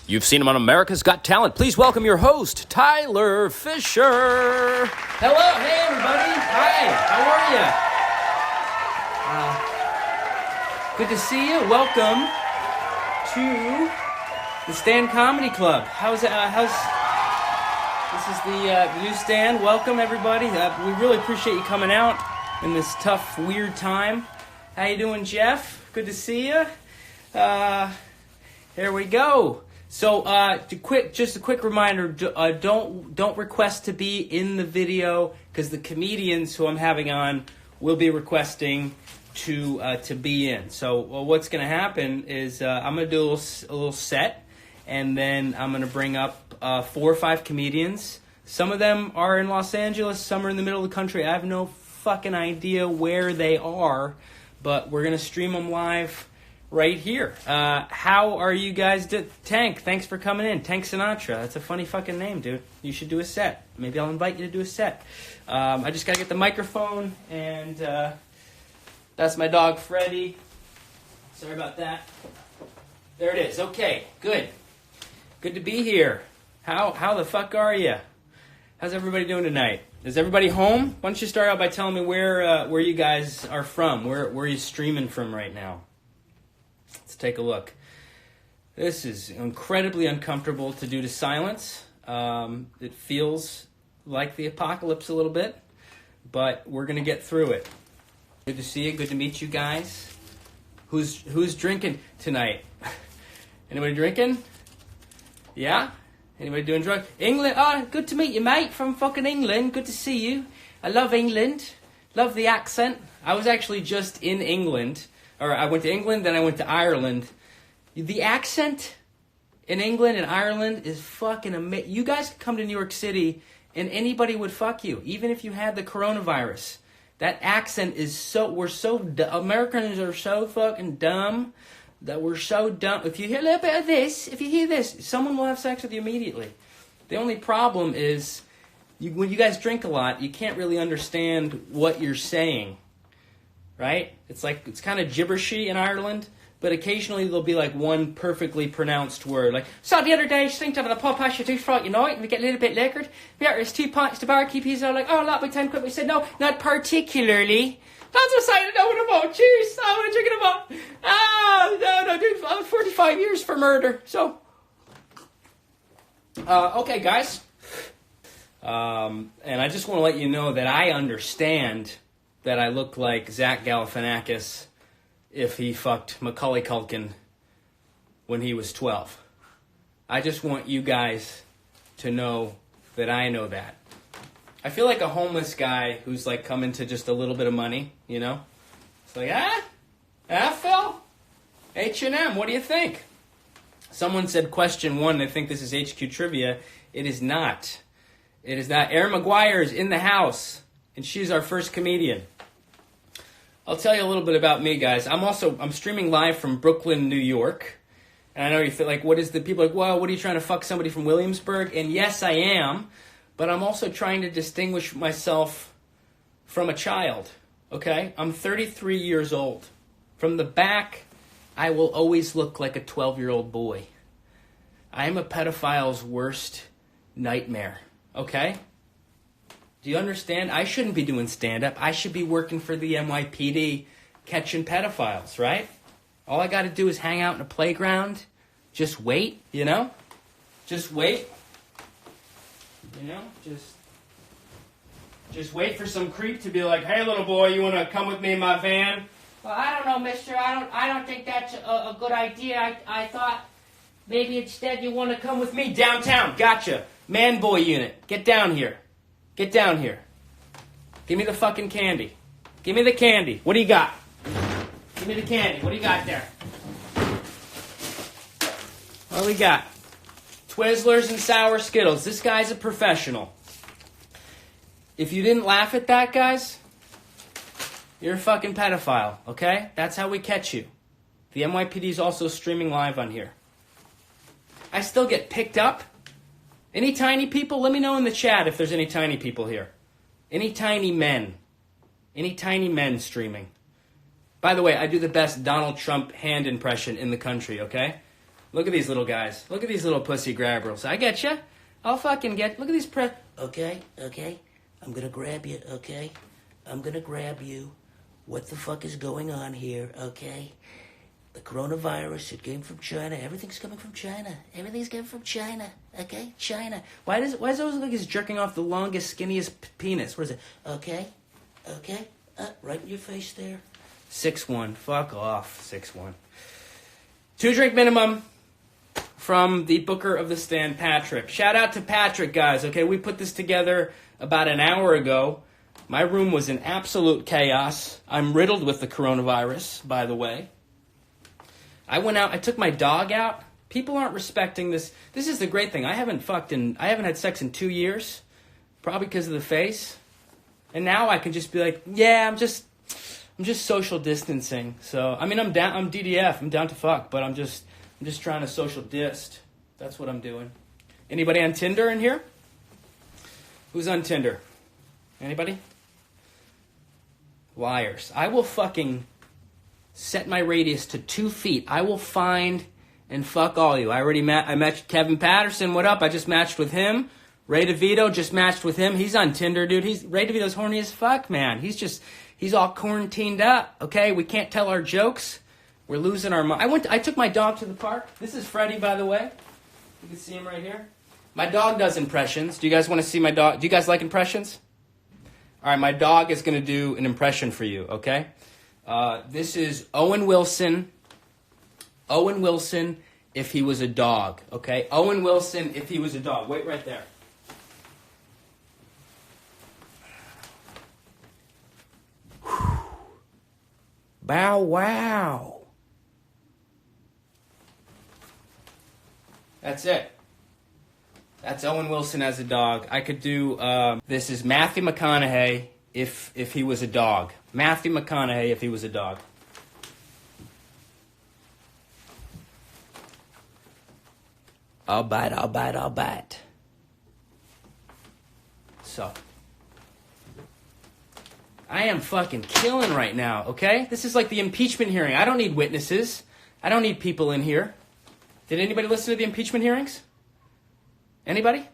You've seen him on America's Got Talent. Please welcome your host, Tyler Fisher. Hello, hey everybody. Hi, how are you? Good to see you. Welcome to the Stand Comedy Club. How's this is the new stand. Welcome everybody. We really appreciate you coming out in this tough, weird time. How you doing, Jeff? Good to see you. Here we go. So, just a quick reminder: don't request to be in the video because the comedians who I'm having on will be requesting to be in. So, what's going to happen is I'm going to do a little set, and then I'm going to bring up 4 or 5 comedians. Some of them are in Los Angeles, some are in the middle of the country. I have no fucking idea where they are, but we're going to stream them live right here. How are you guys? Tank, thanks for coming in. Tank Sinatra. That's a funny fucking name, dude. You should do a set. Maybe I'll invite you to do a set. I just got to get the microphone, and that's my dog, Freddie. Sorry about that. There it is. Okay, good. Good to be here. How the fuck are you? How's everybody doing tonight? Is everybody home? Why don't you start out by telling me where you guys are from? Where are you streaming from right now? Let's take a look. This is incredibly uncomfortable to do to silence. It feels like the apocalypse a little bit, but we're going to get through it. Good to see you. Good to meet you guys. Who's drinking tonight? Anybody drinking? Yeah? Anybody doing drugs? England? Oh, good to meet you, mate, from fucking England. Good to see you. I love England. Love the accent. I was actually just in England. Or I went to England, then I went to Ireland. The accent in England and Ireland is fucking amazing. You guys could come to New York City and anybody would fuck you, even if you had the coronavirus. That accent is Americans are so fucking dumb that we're so dumb. If you hear a little bit of this, if you hear this, someone will have sex with you immediately. The only problem is when you guys drink a lot, you can't really understand what you're saying. Right? It's kind of gibberishy in Ireland, but occasionally there'll be like one perfectly pronounced word. Like, so the other day, I think having a pub past your tooth Friday night, and we get a little bit liquored. There's 2 pints to barkeep. He's all like, oh, a lot of my time quick. We said, no, not particularly. That's what I don't know what about. Cheers. I want to drink it about. No, dude, I was 45 years for murder. So, okay, guys. And I just want to let you know that I understand that I look like Zach Galifianakis if he fucked Macaulay Culkin when he was 12. I just want you guys to know that I know that. I feel like a homeless guy who's like coming to just a little bit of money, you know? It's like, Phil? H&M, what do you think? Someone said question 1, they think this is HQ Trivia. It is not. It is not. Erin McGuire is in the house, and she's our first comedian. I'll tell you a little bit about me, guys. I'm streaming live from Brooklyn, New York. And I know you feel like, people are like, well, what are you trying to fuck somebody from Williamsburg? And yes, I am. But I'm also trying to distinguish myself from a child. Okay? I'm 33 years old. From the back, I will always look like a 12-year-old boy. I am a pedophile's worst nightmare. Okay? Do you understand? I shouldn't be doing stand-up. I should be working for the NYPD catching pedophiles, right? All I got to do is hang out in a playground. Just wait, you know? Just wait. You know? Just wait for some creep to be like, hey, little boy, you want to come with me in my van? Well, I don't know, mister. I don't think that's a good idea. I thought maybe instead you want to come with me downtown. Gotcha. Man-boy unit. Get down here. Get down here. Give me the fucking candy. Give me the candy. What do you got? Give me the candy. What do you got there? What do we got? Twizzlers and sour Skittles. This guy's a professional. If you didn't laugh at that, guys, you're a fucking pedophile, okay? That's how we catch you. The NYPD is also streaming live on here. I still get picked up. Any tiny people? Let me know in the chat if there's any tiny people here. Any tiny men? Any tiny men streaming? By the way, I do the best Donald Trump hand impression in the country, okay? Look at these little guys. Look at these little pussy grabbers. I get you. I'll fucking get. Look at these Okay. I'm gonna grab you. Okay. I'm gonna grab you. What the fuck is going on here? Okay. The coronavirus, it came from China. Everything's coming from China. Everything's coming from China. Okay? China. Why does it always look like he's jerking off the longest, skinniest penis? What is it? Okay. Right in your face there. 6-1. Fuck off. 6-1. 2-drink minimum from the booker of the stand, Patrick. Shout out to Patrick, guys. Okay, we put this together about an hour ago. My room was in absolute chaos. I'm riddled with the coronavirus, by the way. I went out, I took my dog out. People aren't respecting this. This is the great thing. I haven't had sex in 2 years, probably because of the face. And now I can just be like, yeah, I'm just social distancing. So, I mean, I'm DDF, I'm down to fuck, but I'm just trying to social dist. That's what I'm doing. Anybody on Tinder in here? Who's on Tinder? Anybody? Liars. I will fucking set my radius to 2 feet. I will find and fuck all you. I matched Kevin Patterson. What up? I just matched with him. Ray DeVito just matched with him. He's on Tinder, dude. Ray DeVito's horny as fuck, man. He's all quarantined up. Okay, we can't tell our jokes. We're losing our mind. I took my dog to the park. This is Freddie, by the way. You can see him right here. My dog does impressions. Do you guys want to see my dog? Do you guys like impressions? All right, my dog is going to do an impression for you, okay? This is Owen Wilson. Owen Wilson if he was a dog, okay? Owen Wilson if he was a dog. Wait right there. Bow wow. That's it. That's Owen Wilson as a dog. I could do, this is Matthew McConaughey if he was a dog. Matthew McConaughey if he was a dog. I'll bite. So, I am fucking killing right now, okay? This is like the impeachment hearing. I don't need witnesses. I don't need people in here. Did anybody listen to the impeachment hearings? Anybody?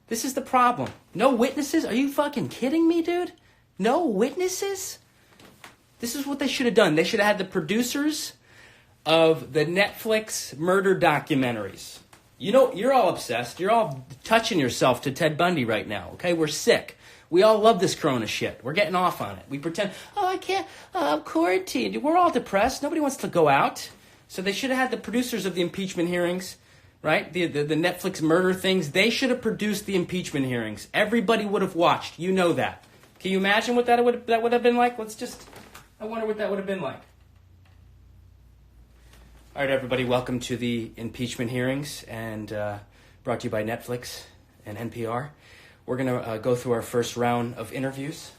This is the problem. No witnesses? Are you fucking kidding me, dude? No witnesses? This is what they should have done. They should have had the producers of the Netflix murder documentaries. You know, you're all obsessed. You're all touching yourself to Ted Bundy right now, okay? We're sick. We all love this corona shit. We're getting off on it. We pretend, I can't, I'm quarantined. We're all depressed. Nobody wants to go out. So they should have had the producers of the impeachment hearings, right? The Netflix murder things. They should have produced the impeachment hearings. Everybody would have watched. You know that. Can you imagine what that would have been like? I wonder what that would have been like. All right, everybody, welcome to the impeachment hearings, and brought to you by Netflix and NPR. We're going to go through our first round of interviews.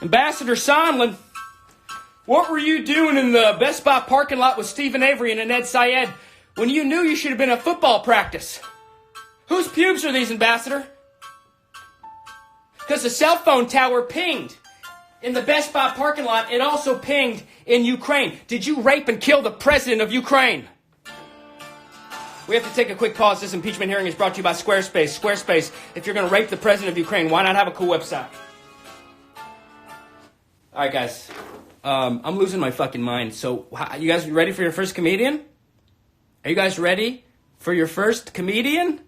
Ambassador Sondland, what were you doing in the Best Buy parking lot with Stephen Avery and Ned Syed when you knew you should have been at football practice? Whose pubes are these, Ambassador? Because the cell phone tower pinged in the Best Buy parking lot. It also pinged in Ukraine. Did you rape and kill the president of Ukraine? We have to take a quick pause. This impeachment hearing is brought to you by Squarespace. Squarespace, if you're going to rape the president of Ukraine, why not have a cool website? All right, guys. I'm losing my fucking mind. So, you guys ready for your first comedian? Are you guys ready for your first comedian?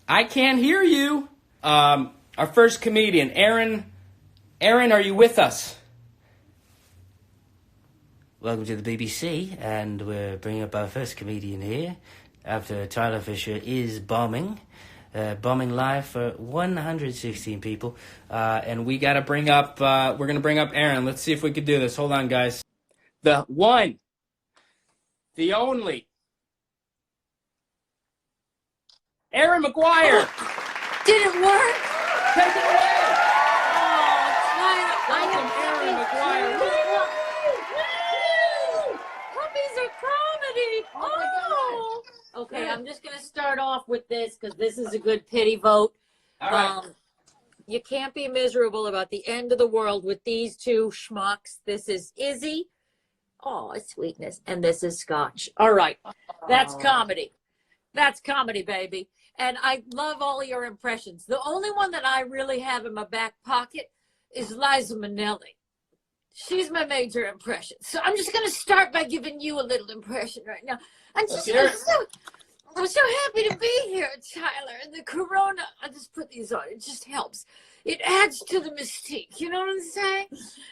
I can't hear you. Our first comedian, Erin. Erin, are you with us? Welcome to the BBC, and we're bringing up our first comedian here after Tyler Fisher is bombing live for 116 people. And we got to bring up, we're going to bring up Erin. Let's see if we can do this. Hold on, guys. The one, the only, Erin McGuire. Did it work? Take it away. Welcome, Erin McGuire. Puppies are comedy. Oh. Okay, I'm just going to start off with this because this is a good pity vote. All right. You can't be miserable about the end of the world with these two schmucks. This is Izzy. Oh, sweetness. And this is Scotch. All right. That's comedy. That's comedy, baby. And I love all your impressions. The only one that I really have in my back pocket is Liza Minnelli. She's my major impression. So I'm just going to start by giving you a little impression right now. I'm so happy to be here, Tyler. And the Corona, I just put these on. It just helps. It adds to the mystique. You know what I'm saying?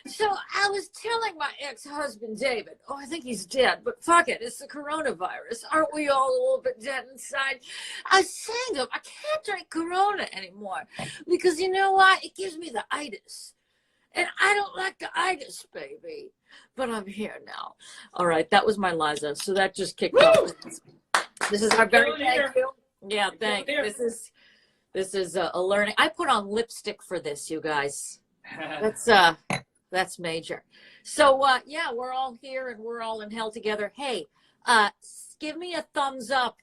So I was telling my ex-husband, David, oh, I think he's dead, but fuck it. It's the coronavirus. Aren't we all a little bit dead inside? I was saying to him, I can't drink Corona anymore because you know what? It gives me the itis. And I don't like the itis, baby. But I'm here now. All right. That was my Liza. So that just kicked off. This is our very thank you. Yeah, thanks. This is a learning. I put on lipstick for this, you guys. That's major. So yeah, we're all here and we're all in hell together. Hey, give me a thumbs up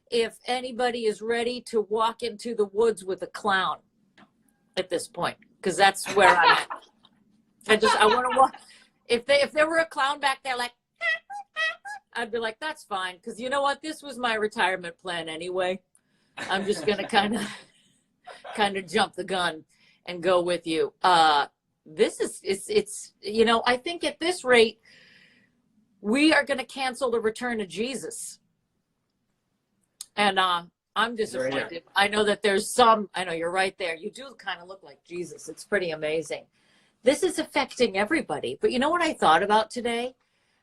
if anybody is ready to walk into the woods with a clown at this point, because that's where I'm at. I want to walk. If there were a clown back there, like, I'd be like, that's fine, because you know what? This was my retirement plan anyway. I'm just gonna kind of jump the gun and go with you. This is it's you know, I think at this rate we are going to cancel the return of Jesus, and I'm disappointed. I know that there's some. I know you're right there. You do kind of look like Jesus. It's pretty amazing. This is affecting everybody. But you know what I thought about today?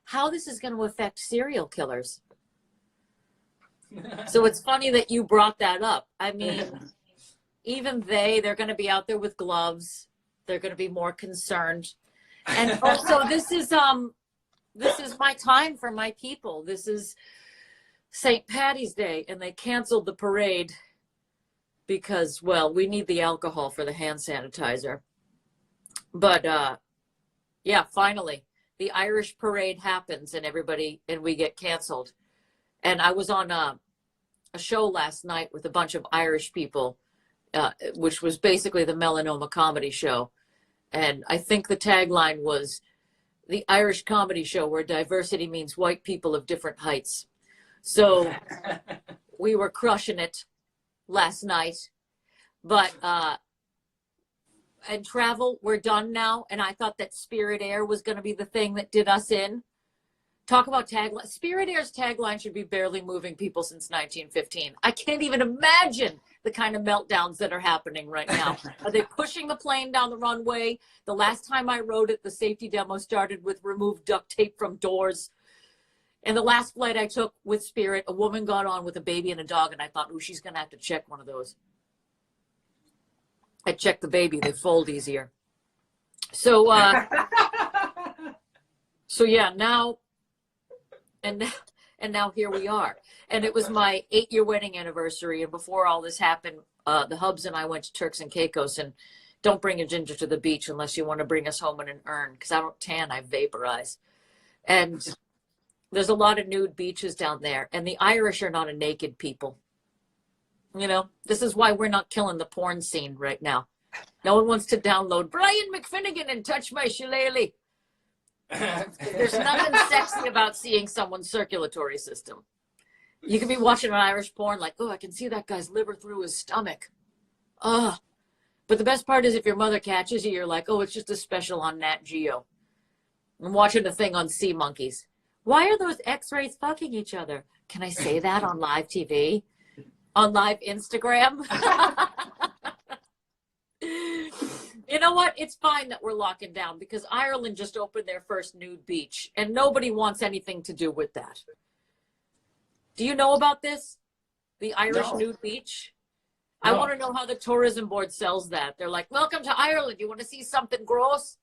How this is going to affect serial killers. So it's funny that you brought that up. I mean, even they're going to be out there with gloves. They're going to be more concerned. And also this is my time for my people. This is St. Patty's Day, and they canceled the parade because, well, we need the alcohol for the hand sanitizer. But yeah, finally the Irish parade happens and we get canceled. And I was on a show last night with a bunch of Irish people, which was basically the Melanoma Comedy Show. And I think the tagline was the Irish Comedy Show where diversity means white people of different heights. So we were crushing it last night. But and travel, we're done now. And I thought that Spirit Air was going to be the thing that did us in. Talk about tagline. Spirit Air's tagline should be barely moving people since 1915. I can't even imagine the kind of meltdowns that are happening right now. Are they pushing the plane down the runway? The last time I rode it, the safety demo started with remove duct tape from doors. And the last flight I took with Spirit, a woman got on with a baby and a dog, and I thought, oh, she's going to have to check one of those. I checked the baby. They fold easier. So, so yeah, now... And now here we are. And it was my 8-year wedding anniversary. And before all this happened, the Hubs and I went to Turks and Caicos. And don't bring a ginger to the beach unless you want to bring us home in an urn. Because I don't tan, I vaporize. And there's a lot of nude beaches down there. And the Irish are not a naked people. You know, this is why we're not killing the porn scene right now. No one wants to download Brian McFinnigan and touch my shillelagh. There's nothing sexy about seeing someone's circulatory system. You can be watching an Irish porn like, oh, I can see that guy's liver through his stomach. But the best part is if your mother catches you, you're like, oh, it's just a special on Nat Geo. I'm watching a thing on sea monkeys. Why are those x-rays fucking each other? Can I say that on live TV? On live Instagram? You know what? It's fine that we're locking down because Ireland just opened their first nude beach and nobody wants anything to do with that. Do you know about this? The Irish nude beach? No. I want to know how the tourism board sells that. They're like, welcome to Ireland. You want to see something gross?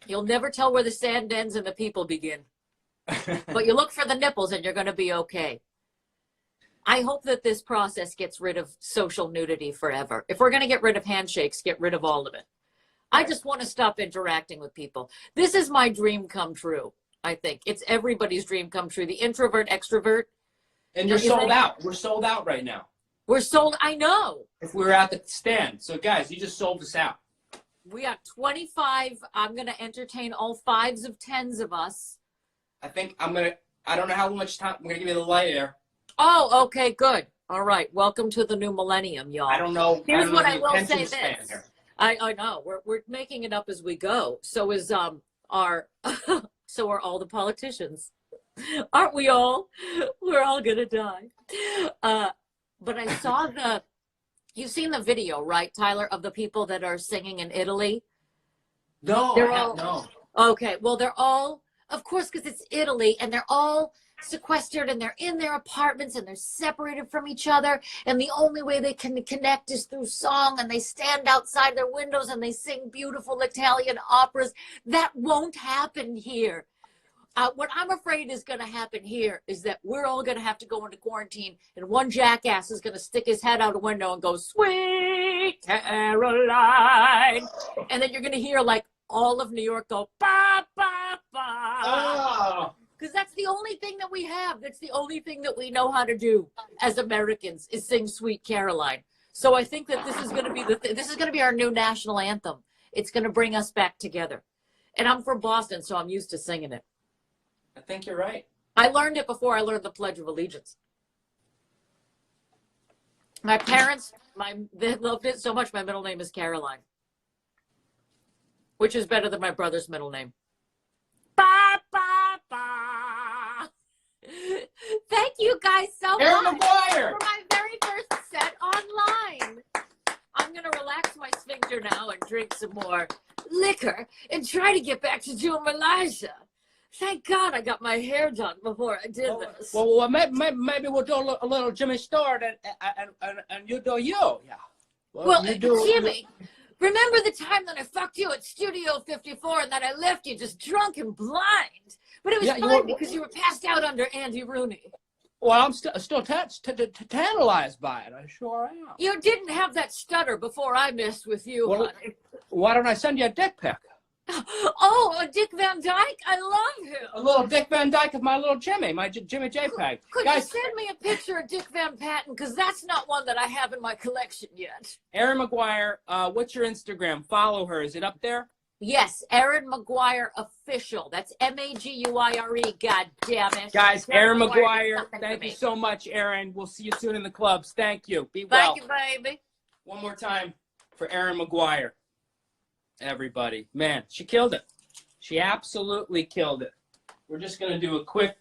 You'll never tell where the sand ends and the people begin. But you look for the nipples and you're going to be okay. I hope that this process gets rid of social nudity forever. If we're going to get rid of handshakes, get rid of all of it. I just want to stop interacting with people. This is my dream come true, I think. It's everybody's dream come true. The introvert, extrovert. And you're sold out. We're sold out right now. We're sold. I know. if we were at the stand. So, guys, you just sold us out. We got 25. I'm going to entertain all 5s of 10s of us. I don't know how much time. I'm going to give you the light air. Oh, okay, good. All right. Welcome to the new millennium, y'all. I don't know. Here's what I the will attention say span this. here. I know. We're making it up as we go. So is our so are all the politicians. Aren't we all? We're all going to die. But I saw you've seen the video, right, Tyler, of the people that are singing in Italy? No, no. Okay, well, they're all, of course, because it's Italy, and they're all sequestered, and they're in their apartments, and they're separated from each other, and the only way they can connect is through song, and they stand outside their windows, and they sing beautiful Italian operas. That won't happen here. What I'm afraid is going to happen here is that we're all going to have to go into quarantine, and one jackass is going to stick his head out a window and go, "Sweet Caroline," and then you're going to hear like all of New York go, "Ba ba ba," because that's the only thing that we have. That's the only thing that we know how to do as Americans is sing "Sweet Caroline." So I think that this is going to be this is going to be our new national anthem. It's going to bring us back together. And I'm from Boston, so I'm used to singing it. I think you're right. I learned it before I learned the Pledge of Allegiance. My parents, they loved it so much, my middle name is Caroline, which is better than my brother's middle name. Ba, ba, ba. Thank you guys so Erin much McGuire. for my very first set online. I'm going to relax my sphincter now and drink some more liquor and try to get back to doing Malaysia. Thank God I got my hair done before I did this. Well, maybe we'll do a little Jimmy Stewart and you do you. Yeah. Well, Jimmy, remember the time that I fucked you at Studio 54 and that I left you just drunk and blind? But it was fine because you were passed out under Andy Rooney. Well, I'm still tantalized by it. I sure am. You didn't have that stutter before I messed with you, honey. Why don't I send you a dick pic? Oh, a Dick Van Dyke? I love him. A little Dick Van Dyke of my little Jimmy, my Jimmy JPEG. Could Guys, you send me a picture of Dick Van Patten? Because that's not one that I have in my collection yet. Erin McGuire, what's your Instagram? Follow her. Is it up there? Yes, Erin McGuire Official. That's MAGUIRE. God damn it. Guys, Erin McGuire, thank you so much, Erin. We'll see you soon in the clubs. Thank you. Be well. Thank you, baby. One more time for Erin McGuire. Everybody. Man, she killed it. She absolutely killed it. We're just going to do a quick...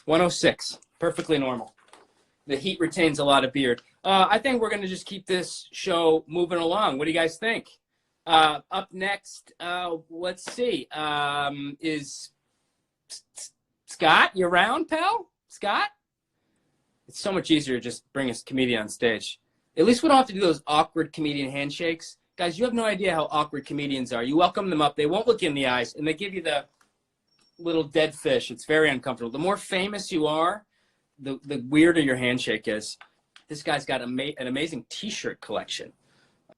106. Perfectly normal. The heat retains a lot of beard. I think we're going to just keep this show moving along. What do you guys think? Up next, let's see, is Scott, you around, pal? Scott? It's so much easier to just bring a comedian on stage. At least we don't have to do those awkward comedian handshakes. Guys, you have no idea how awkward comedians are. You welcome them up, they won't look you in the eyes, and they give you the little dead fish. It's very uncomfortable. The more famous you are, the weirder your handshake is. This guy's got an amazing t-shirt collection.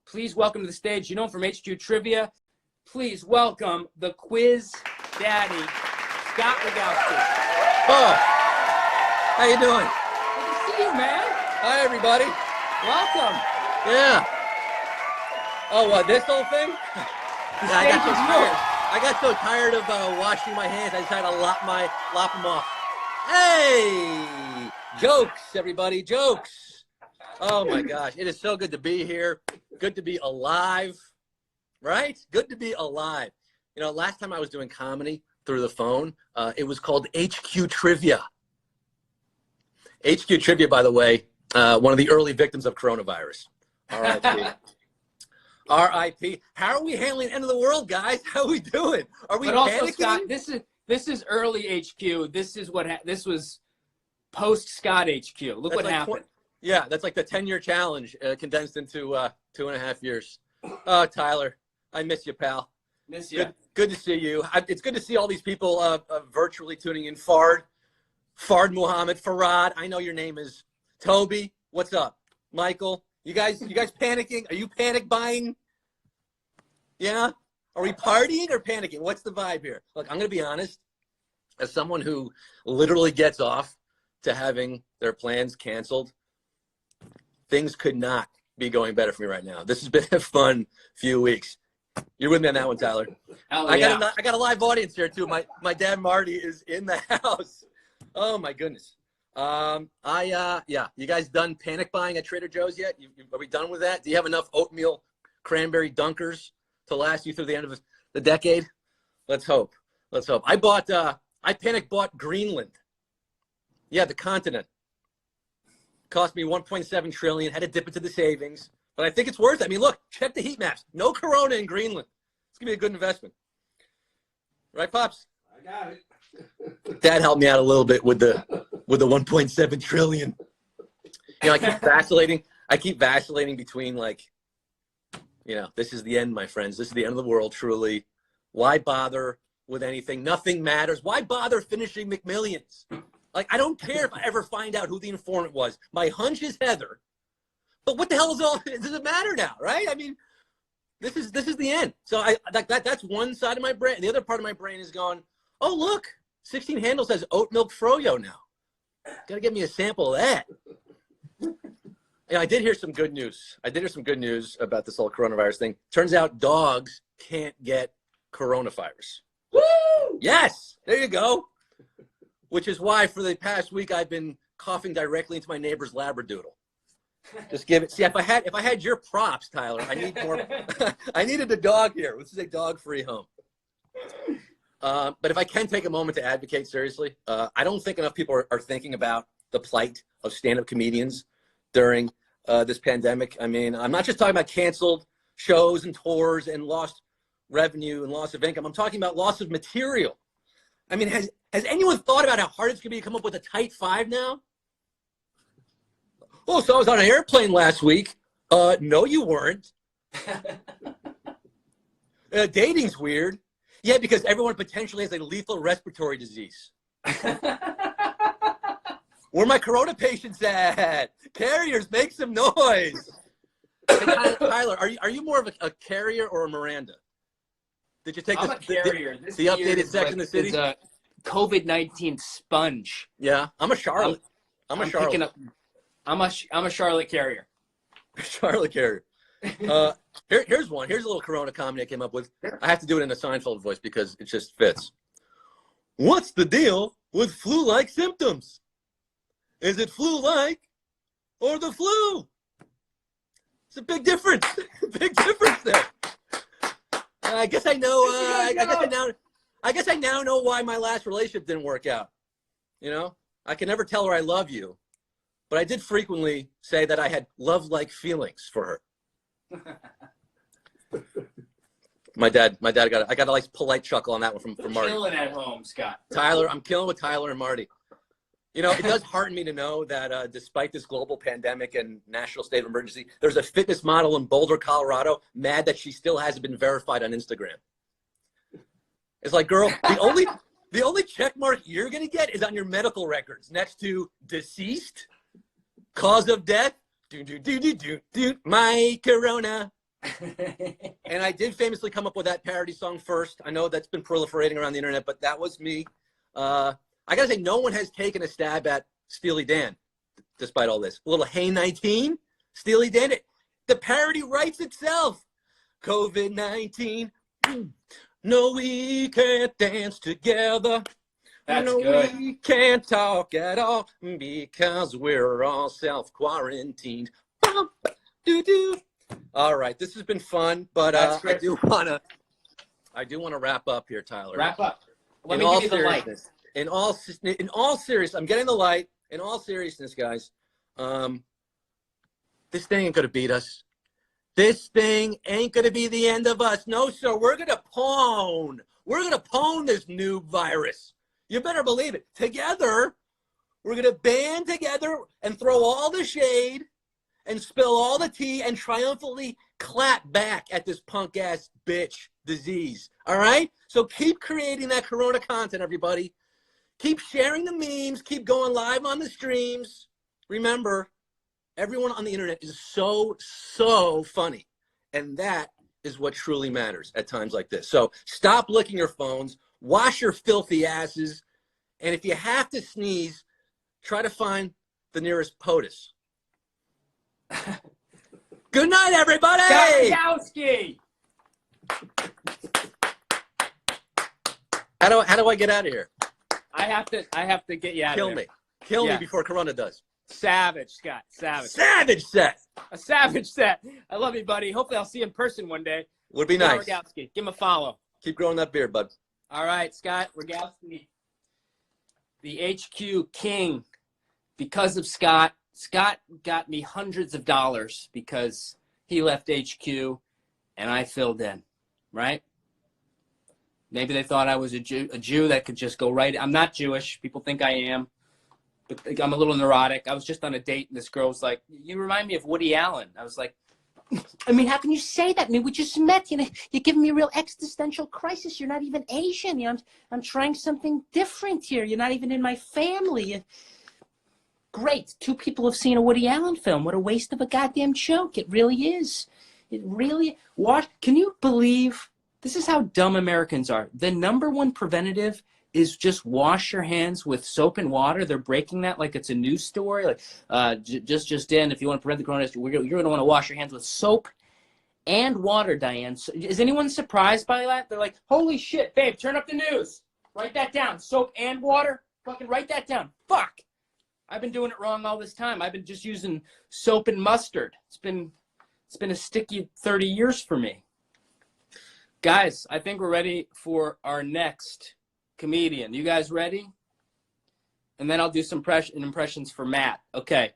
Please welcome to the stage, you know him from HQ Trivia. Please welcome the quiz daddy, Scott Rogowsky. Oh, how you doing? Good to see you, man. Hi, everybody. Welcome. Yeah. Oh, what, this whole thing? The Yeah, stage is yours. I got so tired of washing my hands, I decided to lop them off. Hey! Jokes, everybody, jokes. Oh, my gosh. It is so good to be here. Good to be alive, right? Good to be alive. You know, last time I was doing comedy through the phone, it was called HQ Trivia. HQ Trivia, by the way, one of the early victims of coronavirus. R.I.P. R.I.P. How are we handling the end of the world, guys? How are we doing? Are we But also, panicking? Scott, this is early HQ. This is what this was post Scott HQ. Look That's what like happened. Yeah, that's like the 10-year challenge condensed into 2.5 years. Oh, Tyler, I miss you, pal. Miss you. Good to see you. It's good to see all these people virtually tuning in. Fard Muhammad, Farad. I know your name is Toby. What's up, Michael? You guys panicking? Are you panic buying? Yeah. Are we partying or panicking? What's the vibe here? Look, I'm going to be honest. As someone who literally gets off to having their plans canceled, things could not be going better for me right now. This has been a fun few weeks. You're with me on that one, Tyler. I got a live audience here too. My dad Marty is in the house. Oh my goodness. Yeah. You guys done panic buying at Trader Joe's yet? Are we done with that? Do you have enough oatmeal cranberry dunkers to last you through the end of the decade? Let's hope. I panic bought Greenland. Yeah, the continent. Cost me 1.7 trillion. Had to dip into the savings, but I think it's worth it. I mean, look, check the heat maps. No corona in Greenland. It's gonna be a good investment, right, Pops? I got it. Dad helped me out a little bit with the 1.7 trillion. You know, I keep vacillating between like, you know, this is the end, my friends. This is the end of the world, truly. Why bother with anything? Nothing matters. Why bother finishing McMillions? Like, I don't care if I ever find out who the informant was. My hunch is Heather. But what the hell does it matter now, right? I mean, this is the end. So that's one side of my brain. The other part of my brain is going, oh, look, 16 Handles has oat milk froyo now. Got to get me a sample of that. Yeah, I did hear some good news. About this whole coronavirus thing. Turns out dogs can't get coronavirus. Woo! Yes, there you go. Which is why for the past week I've been coughing directly into my neighbor's labradoodle. Just give it. See, if I had your props, Tyler, I need more. I needed a dog here. This is a dog-free home. But if I can take a moment to advocate seriously, I don't think enough people are thinking about the plight of stand-up comedians during this pandemic. I mean, I'm not just talking about canceled shows and tours and lost revenue and loss of income. I'm talking about loss of material. I mean, has anyone thought about how hard it's going to be to come up with a tight five now? Oh, so I was on an airplane last week. No, you weren't. Dating's weird. Yeah, because everyone potentially has a lethal respiratory disease. Where my corona patients at? Carriers, make some noise. Hey, Tyler, are you more of a carrier or a Miranda? Did you take I'm a carrier. The updated Sex in the City? It's a COVID-19 sponge. Yeah, I'm a Charlotte. I'm a Charlotte carrier. Charlotte carrier. Here's one. Here's a little corona comedy I came up with. I have to do it in a Seinfeld voice because it just fits. What's the deal with flu-like symptoms? Is it flu-like or the flu? It's a big difference. Big difference there. I guess I know. I guess I now know why my last relationship didn't work out. You know, I can never tell her I love you, but I did frequently say that I had love-like feelings for her. I got a nice polite chuckle on that one from Marty. Killing at home, Scott. Tyler, I'm killing with Tyler and Marty. You know, it does hearten me to know that despite this global pandemic and national state of emergency, there's a fitness model in Boulder, Colorado, mad that she still hasn't been verified on Instagram. It's like, girl, the only check mark you're gonna get is on your medical records next to deceased, cause of death, my corona. And I did famously come up with that parody song first. I know that's been proliferating around the internet, but that was me. I gotta say, no one has taken a stab at Steely Dan, despite all this. A little Hey 19, Steely Dan. The parody writes itself. COVID-19. No, we can't dance together. That's no, good. We can't talk at all because we're all self-quarantined. All right, this has been fun, but I do want to wrap up here, Tyler. Wrap up. Let me give you the light. In all seriousness, I'm getting the light. In all seriousness, guys, this thing ain't gonna beat us. This thing ain't gonna be the end of us. No, sir. We're gonna pwn. We're gonna pwn this new virus. You better believe it. Together, we're gonna band together and throw all the shade and spill all the tea and triumphantly clap back at this punk ass bitch disease. All right? So keep creating that corona content, everybody. Keep sharing the memes. Keep going live on the streams. Remember, everyone on the internet is so funny. And that is what truly matters at times like this. So stop licking your phones, wash your filthy asses, and if you have to sneeze, try to find the nearest POTUS. Good night, everybody! Rogowsky! How do I get out of here? I have to get you out of there. Kill Yeah. me before Corona does. Savage, Scott. Savage. Savage set. A savage set. I love you, buddy. Hopefully I'll see you in person one day. Would be Scott nice. Rogowsky. Give him a follow. Keep growing that beard, bud. All right, Scott Rogowsky, the HQ king. Because of Scott got me hundreds of dollars because he left HQ and I filled in, right? Maybe they thought I was a Jew that could just go right. I'm not Jewish. People think I am. But I'm a little neurotic. I was just on a date and this girl was like, "You remind me of Woody Allen." I was like, "I mean, how can you say that? I mean, we just met. You know, you're giving me a real existential crisis. You're not even Asian. You know, I'm trying something different here. You're not even in my family." Great. 2 people have seen a Woody Allen film. What a waste of a goddamn joke. It really is. It really. What? Can you believe? This is how dumb Americans are. The #1 preventative is just wash your hands with soap and water. They're breaking that like it's a news story. Like, just in, if you want to prevent the coronavirus, you're going to want to wash your hands with soap and water, Diane. So, is anyone surprised by that? They're like, holy shit, babe, turn up the news. Write that down. Soap and water? Fucking write that down. Fuck. I've been doing it wrong all this time. I've been just using soap and mustard. It's been a sticky 30 years for me. Guys, I think we're ready for our next comedian. You guys ready? And then I'll do some impressions for Matt. Okay.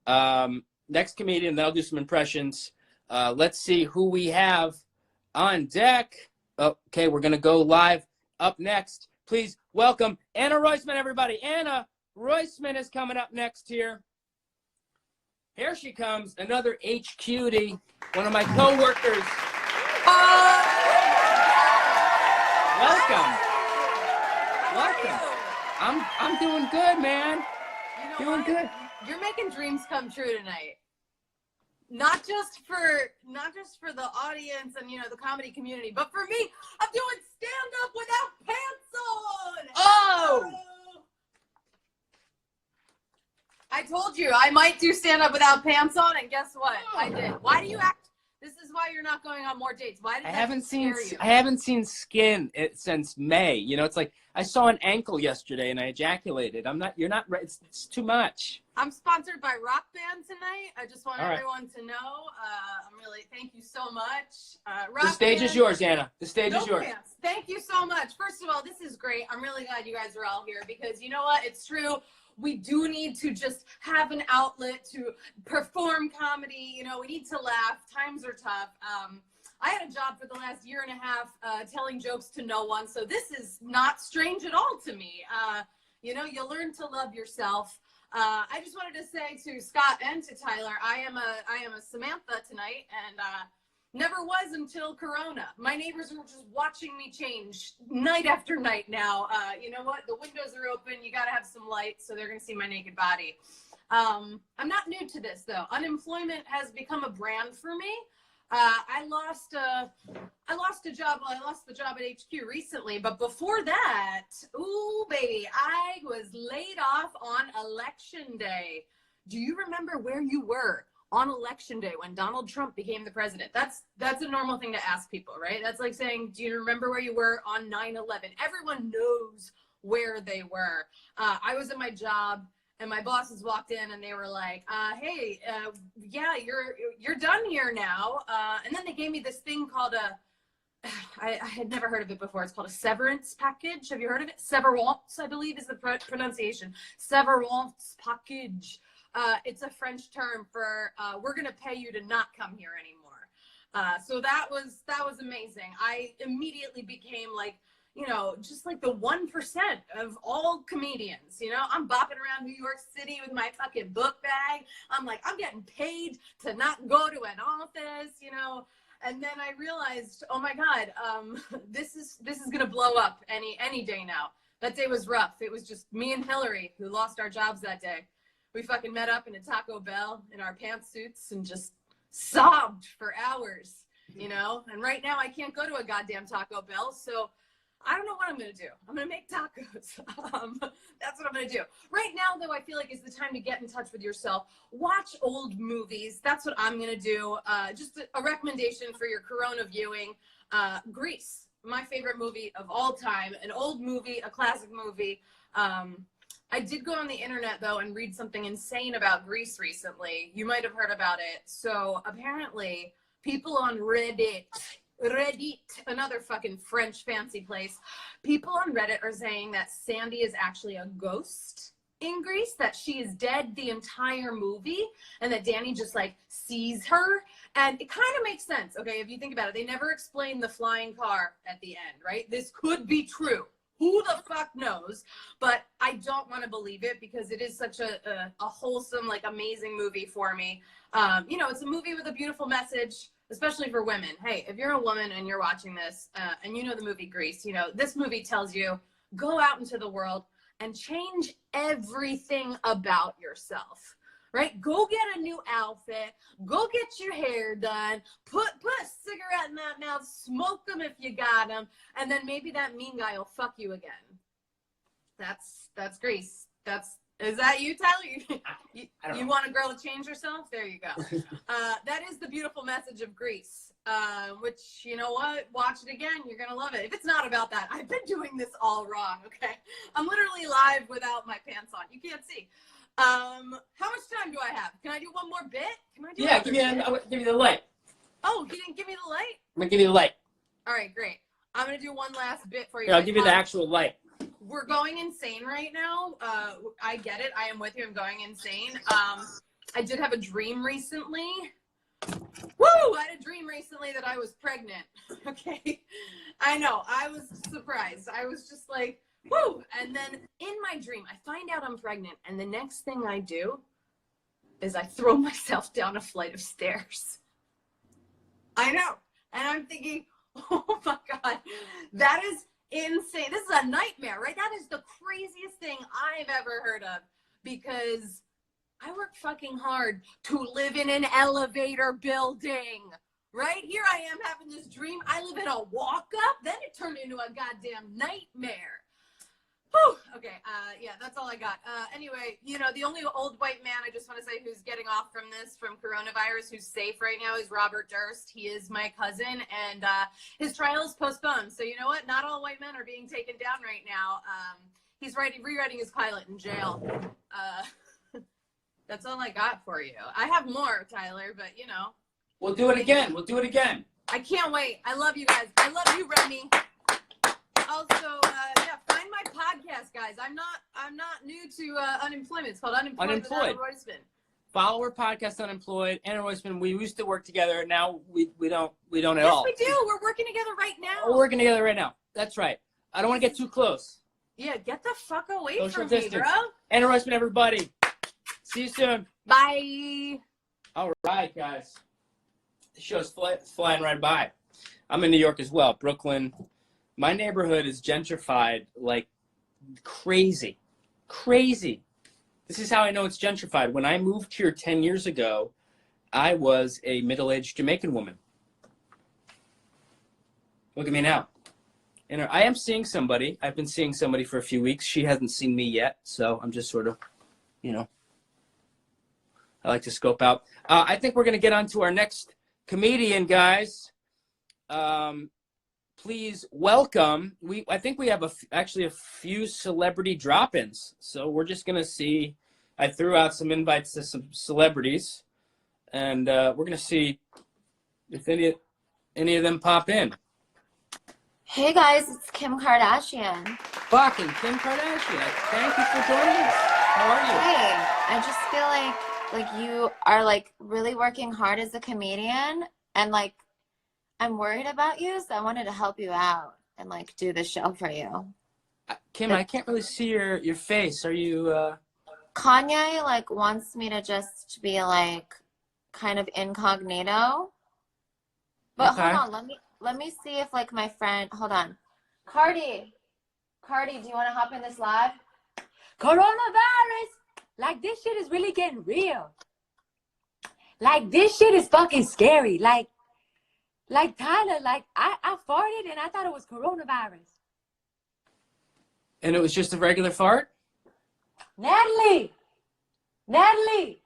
Next comedian, then I'll do some impressions. Let's see who we have on deck. Okay, we're going to go live. Up next, please welcome Anna Roisman, everybody. Anna Roisman is coming up next here. Here she comes, another HQD, one of my coworkers. Welcome. I'm doing good, man. You know Doing what? good. You're making dreams come true tonight. Not just for the audience and the comedy community, but for me, I'm doing stand up without pants on. Oh! I told you I might do stand up without pants on, and guess what? I did. Why do you act? This is why you're not going on more dates. Why did I that haven't scare you? I haven't seen skin since May. You know, it's like I saw an ankle yesterday and I ejaculated. You're not right. It's too much. I'm sponsored by Rock Band tonight. I just want All right. everyone to know. Thank you so much. The stage is yours, Anna. The stage is yours. Pants. Thank you so much. First of all, this is great. I'm really glad you guys are all here because you know what? It's true. We do need to just have an outlet to perform comedy. We need to laugh. Times are tough. I had a job for the last year and a half telling jokes to no one, so this is not strange at all to me. You learn to love yourself. I just wanted to say to Scott and to Tyler, I am a Samantha tonight, and never was until Corona. My neighbors are just watching me change night after night now. You know what? The windows are open. You got to have some light, so they're going to see my naked body. I'm not new to this, though. Unemployment has become a brand for me. I lost a job. Well, I lost the job at HQ recently, but before that, ooh, baby, I was laid off on election day. Do you remember where you were on election day when Donald Trump became the president? That's a normal thing to ask people, right? That's like saying, do you remember where you were on 9/11? Everyone knows where they were. I was at my job and my bosses walked in and they were like, hey, yeah, you're done here now. And then they gave me this thing called I had never heard of it before. It's called a severance package. Have you heard of it? Severance, I believe is the pronunciation. Severance package. It's a French term for we're gonna pay you to not come here anymore. So that was amazing. I immediately became like, just like the 1% of all comedians. I'm bopping around New York City with my fucking book bag. I'm like, I'm getting paid to not go to an office, And then I realized, oh my God, this is gonna blow up any day now. That day was rough. It was just me and Hillary who lost our jobs that day. We fucking met up in a Taco Bell in our pantsuits and just sobbed for hours. you know? And right now I can't go to a goddamn Taco Bell, so I don't know what I'm going to do. I'm going to make tacos. That's what I'm going to do. Right now, though, I feel like it's the time to get in touch with yourself. Watch old movies. That's what I'm going to do. Just a recommendation for your Corona viewing. Grease, my favorite movie of all time. An old movie, a classic movie. I did go on the internet, though, and read something insane about Grease recently. You might have heard about it. So apparently, people on Reddit, another fucking French fancy place. People on Reddit are saying that Sandy is actually a ghost in Greece, that she is dead the entire movie, and that Danny just like sees her. And it kind of makes sense, okay, if you think about it. They never explain the flying car at the end, right? This could be true. Who the fuck knows? But I don't want to believe it because it is such a wholesome, like, amazing movie for me. You know, it's a movie with a beautiful message, especially for women. Hey, if you're a woman and you're watching this and you know the movie Grease, you know, this movie tells you, go out into the world and change everything about yourself, right? Go get a new outfit, go get your hair done, put a cigarette in that mouth, smoke them if you got them, and then maybe that mean guy will fuck you again. That's Grease. Is that you, Tyler? You want a girl to change herself? There you go. That is the beautiful message of Grease, which, you know what? Watch it again. You're going to love it. If it's not about that, I've been doing this all wrong, okay? I'm literally live without my pants on. You can't see. How much time do I have? Can I do one more bit? I'll give you the light. Oh, he didn't give me the light? I'm going to give you the light. All right, great. I'm going to do one last bit for you. Here, I'll give you the actual light. We're going insane right now. I get it. I am with you. I'm going insane. I did have a dream recently. Woo! I had a dream recently that I was pregnant. Okay. I know. I was surprised. I was just like, woo! And then in my dream, I find out I'm pregnant. And the next thing I do is I throw myself down a flight of stairs. I know. And I'm thinking, oh my God, that is insane. This is a nightmare, right? That is the craziest thing I've ever heard of, because I work fucking hard to live in an elevator building, right? Here I am having this dream. I live in a walk-up. Then it turned into a goddamn nightmare. Whew. Okay, yeah, that's all I got. Anyway, you know, the only old white man, I just want to say, who's getting off from this, from coronavirus, who's safe right now, is Robert Durst. He is my cousin, and his trial is postponed. So you know what? Not all white men are being taken down right now. He's rewriting his pilot in jail. That's all I got for you. I have more, Tyler, but you know. We'll do it again. I can't wait. I love you guys. I love you, Remy. Also, yeah, find my podcast, guys. I'm not new to unemployment. It's called Unemployed. Without Roisman. Follow our podcast, Unemployed, and Roisman. We used to work together. Now we don't at all. Yes, we do. We're working together right now. We're working together right now. That's right. I don't want to get too close. Yeah, get the fuck away Social from me, distance. bro. And Roisman, everybody. See you soon. Bye. All right, guys. The show's flying right by. I'm in New York as well, Brooklyn. My neighborhood is gentrified like crazy. Crazy. This is how I know it's gentrified. When I moved here 10 years ago, I was a middle-aged Jamaican woman. Look at me now. And I am seeing somebody. I've been seeing somebody for a few weeks. She hasn't seen me yet, so I'm just sort of, you know, I like to scope out. I think we're going to get on to our next comedian, guys. Please welcome. I think we have actually a few celebrity drop-ins. So we're just gonna see. I threw out some invites to some celebrities, and we're gonna see if any of them pop in. Hey guys, it's Kim Kardashian. Fucking Kim Kardashian. Thank you for joining us. How are you? Hey, I just feel like you are like really working hard as a comedian, and like I'm worried about you, so I wanted to help you out and like do the show for you. Kim, I can't really see your face. Are you Kanye like wants me to just be like kind of incognito. But okay. Hold on, let me see if like my friend, hold on. Cardi, do you want to hop in this live? Coronavirus. Like, this shit is really getting real. Like, this shit is fucking scary. Like, Like Tyler, like I farted and I thought it was coronavirus. And it was just a regular fart? Natalie! Natalie!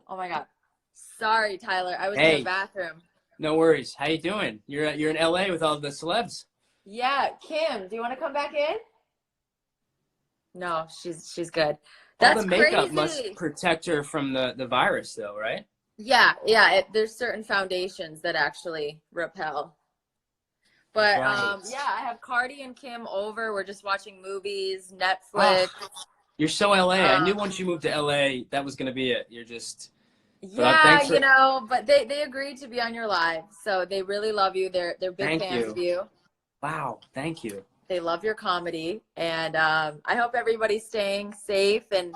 Oh my God. Sorry, Tyler. I was in Hey. the bathroom. No worries. How you doing? You're in LA with all the celebs. Yeah, Kim, do you want to come back in? No, she's good. All That's the makeup crazy. must protect her from the virus, though, right? Yeah, there's certain foundations that actually repel. But Right. yeah, I have Cardi and Kim over. We're just watching movies, Netflix. You're so LA. I knew once you moved to LA, that was gonna be it. You're just. Yeah, thanks for- you know, but they agreed to be on your live, so they really love you. They're big Thank fans you. of you. Wow. Thank you. They love your comedy, and I hope everybody's staying safe. And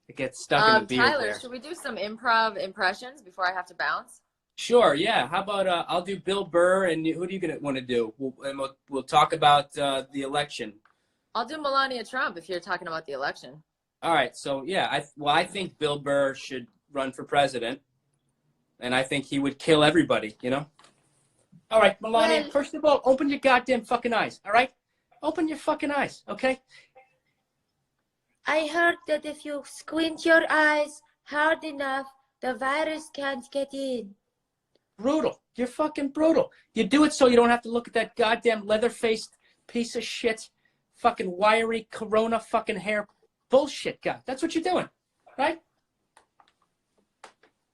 It gets stuck in the beard Tyler, there. should we do some improv impressions before I have to bounce? Sure. Yeah. How about I'll do Bill Burr, and who do you gonna want to do? We'll talk about the election. I'll do Melania Trump if you're talking about the election. All right. So yeah, I think Bill Burr should run for president, and I think he would kill everybody. You know. All right, Melania. Well- First of all, open your goddamn fucking eyes. All right. Open your fucking eyes. Okay. I heard that if you squint your eyes hard enough, the virus can't get in. Brutal. You're fucking brutal. You do it so you don't have to look at that goddamn leather-faced piece of shit, fucking wiry corona fucking hair bullshit guy. That's what you're doing, right?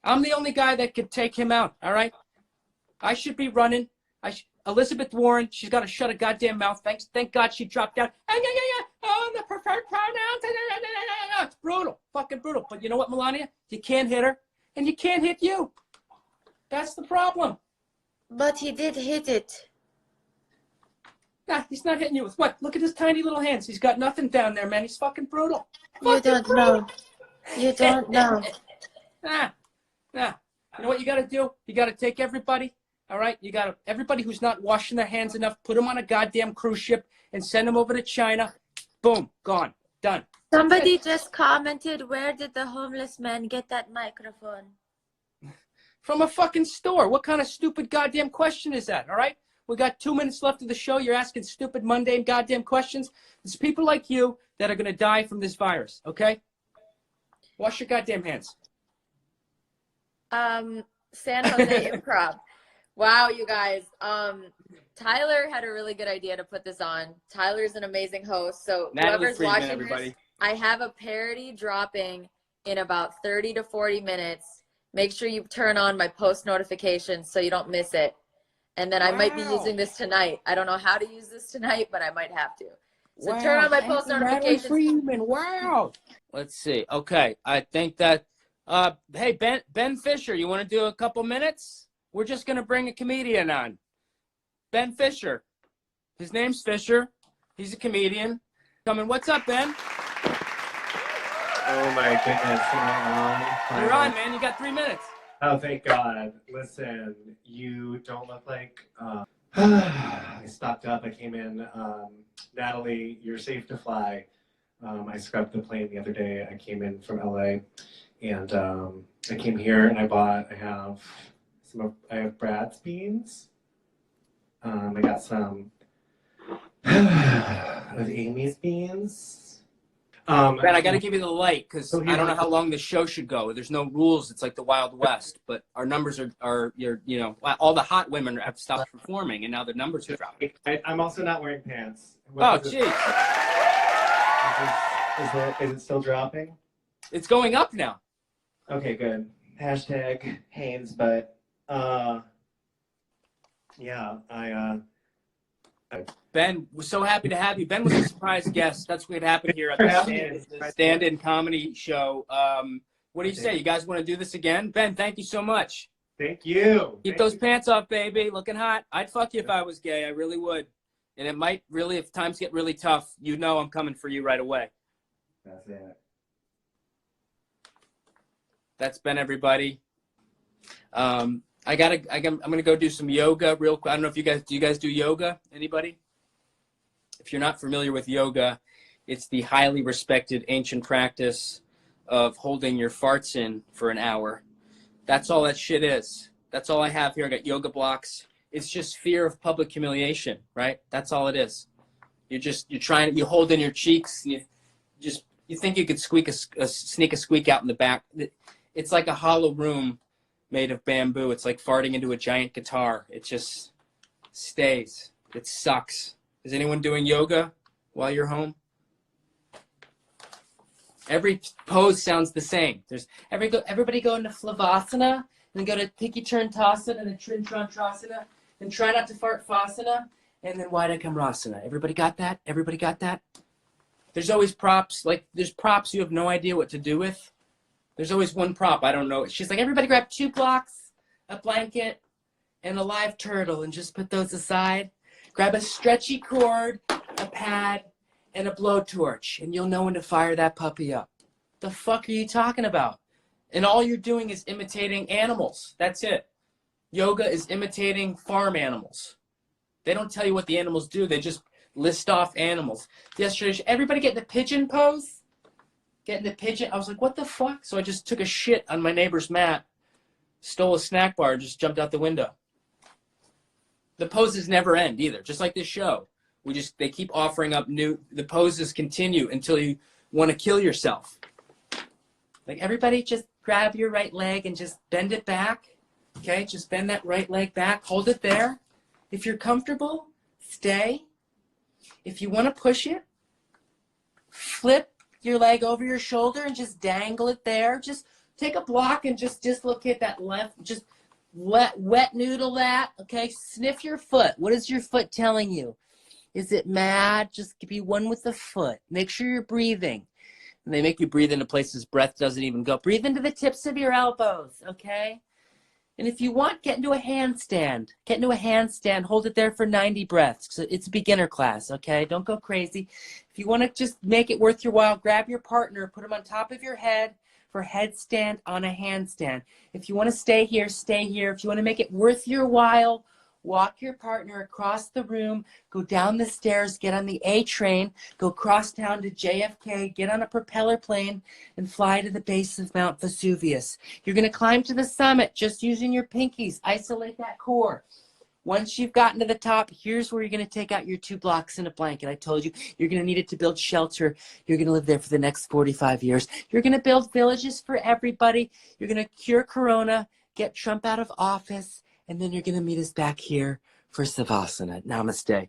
I'm the only guy that could take him out, all right? I should be running. Elizabeth Warren, she's got to shut a goddamn mouth. Thank God she dropped out. Oh, the preferred pronouns. It's brutal, fucking brutal. But you know what, Melania? You can't hit her, and you can't hit you. That's the problem. But he did hit it. Nah, he's not hitting you with what? Look at his tiny little hands. He's got nothing down there, man. He's fucking brutal. You don't know. You don't know. Nah. You know what you got to do? You got to take everybody, all right? Everybody who's not washing their hands enough, put them on a goddamn cruise ship and send them over to China. Boom, gone, done. Somebody just commented, where did the homeless man get that microphone? From a fucking store. What kind of stupid goddamn question is that, all right? We got 2 minutes left of the show. You're asking stupid, mundane goddamn questions. There's people like you that are going to die from this virus, okay? Wash your goddamn hands. San Jose Improv. Wow, you guys. Tyler had a really good idea to put this on. Tyler's an amazing host. So Natalie whoever's Friedman, watching everybody. this, I have a parody dropping in about 30 to 40 minutes. Make sure you turn on my post notifications so you don't miss it. And then I might be using this tonight. I don't know how to use this tonight, but I might have to. So turn on my post notifications. Freeman, wow. Let's see. Okay, I think that. Hey, Ben Fisher, you want to do a couple minutes? We're just gonna bring a comedian on. Ben Fisher. His name's Fisher. He's a comedian. Coming. What's up, Ben? Oh my goodness, am I on? You're on, man. You got 3 minutes. Oh, thank God. Listen, you don't look like. I stocked up. I came in. Natalie, you're safe to fly. I scrubbed the plane the other day. I came in from LA, and I came here and I have Brad's beans. I got some of Amy's beans. Ben, I got to give you the light because Oh, I don't know how long the show should go. There's no rules. It's like the Wild West. But our numbers are all the hot women have stopped performing, and now the numbers are dropping. I'm also not wearing pants. Oh, geez. Is it still dropping? It's going up now. Okay, good. Hashtag Haynes, but yeah, Ben, we're so happy to have you. Ben was a surprise guest. That's what happened here at the stand-in comedy show. What do you say? You guys want to do this again? Ben, thank you so much. Thank you. Keep those pants off, baby. Looking hot. I'd fuck you if I was gay. I really would. And it might really, if times get really tough, you know I'm coming for you right away. That's it. That's Ben, everybody. I'm gonna go do some yoga real quick. I don't know if do you guys do yoga? Anybody? If you're not familiar with yoga, it's the highly respected ancient practice of holding your farts in for an hour. That's all that shit is. That's all I have here. I got yoga blocks. It's just fear of public humiliation, right? That's all it is. You hold in your cheeks, and you think you could sneak a squeak out in the back. It's like a hollow room made of bamboo. It's like farting into a giant guitar. It just stays. It sucks. Is anyone doing yoga while you're home? Every pose sounds the same. There's everybody go into Flavasana, and then go to Picky Turn Tasana, and then Trin Tran Trasana, and try not to fart Fasana, and then Wide Kamrasana. Everybody got that? Everybody got that? There's always props. Like, there's props you have no idea what to do with. There's always one prop. I don't know. She's like, everybody grab 2 blocks, a blanket, and a live turtle, and just put those aside. Grab a stretchy cord, a pad, and a blowtorch, and you'll know when to fire that puppy up. The fuck are you talking about? And all you're doing is imitating animals. That's it. Yoga is imitating farm animals. They don't tell you what the animals do. They just list off animals. Yesterday, everybody get in the pigeon pose? Get in the pigeon. I was like, what the fuck? So I just took a shit on my neighbor's mat, stole a snack bar, and just jumped out the window. The poses never end either, just like this show. They keep offering up the poses continue until you want to kill yourself. Like, everybody just grab your right leg and just bend it back. Okay, just bend that right leg back. Hold it there. If you're comfortable, stay. If you want to push it, flip your leg over your shoulder and just dangle it there. Just take a block and just dislocate that left. Just wet noodle that. Okay, sniff your foot. What is your foot telling you? Is it mad? Just be one with the foot. Make sure you're breathing. And they make you breathe into places breath doesn't even go. Breathe into the tips of your elbows, okay? And if you want, get into a handstand. Get into a handstand. Hold it there for 90 breaths. So it's a beginner class, okay? Don't go crazy. If you want to just make it worth your while, grab your partner, put them on top of your head for headstand on a handstand. If you want to stay here, stay here. If you want to make it worth your while, walk your partner across the room, go down the stairs, get on the A train, go cross town to JFK, get on a propeller plane, and fly to the base of Mount Vesuvius. You're going to climb to the summit just using your pinkies. Isolate that core. Once you've gotten to the top, here's where you're going to take out your 2 blocks and a blanket. I told you, you're going to need it to build shelter. You're going to live there for the next 45 years. You're going to build villages for everybody. You're going to cure Corona, get Trump out of office, and then you're going to meet us back here for Savasana. Namaste.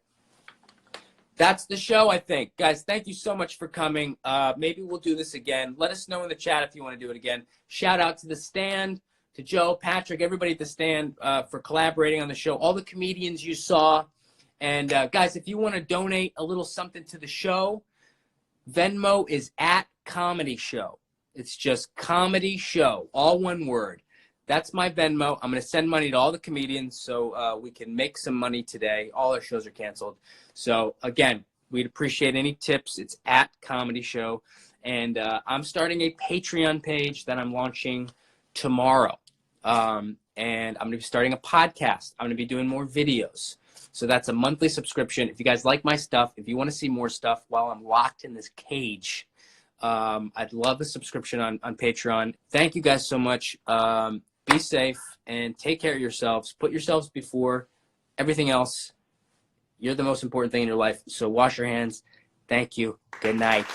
That's the show, I think. Guys, thank you so much for coming. Maybe we'll do this again. Let us know in the chat if you want to do it again. Shout out to The Stand, to Joe, Patrick, everybody at The Stand for collaborating on the show, all the comedians you saw. And guys, if you want to donate a little something to the show, Venmo is @Comedy Show. It's just Comedy Show, all one word. That's my Venmo. I'm going to send money to all the comedians so we can make some money today. All our shows are canceled. So, again, we'd appreciate any tips. It's @Comedy Show. And I'm starting a Patreon page that I'm launching tomorrow. And I'm going to be starting a podcast. I'm going to be doing more videos. So that's a monthly subscription. If you guys like my stuff, if you want to see more stuff while I'm locked in this cage, I'd love a subscription on Patreon. Thank you guys so much. Be safe and take care of yourselves. Put yourselves before everything else. You're the most important thing in your life. So wash your hands. Thank you. Good night.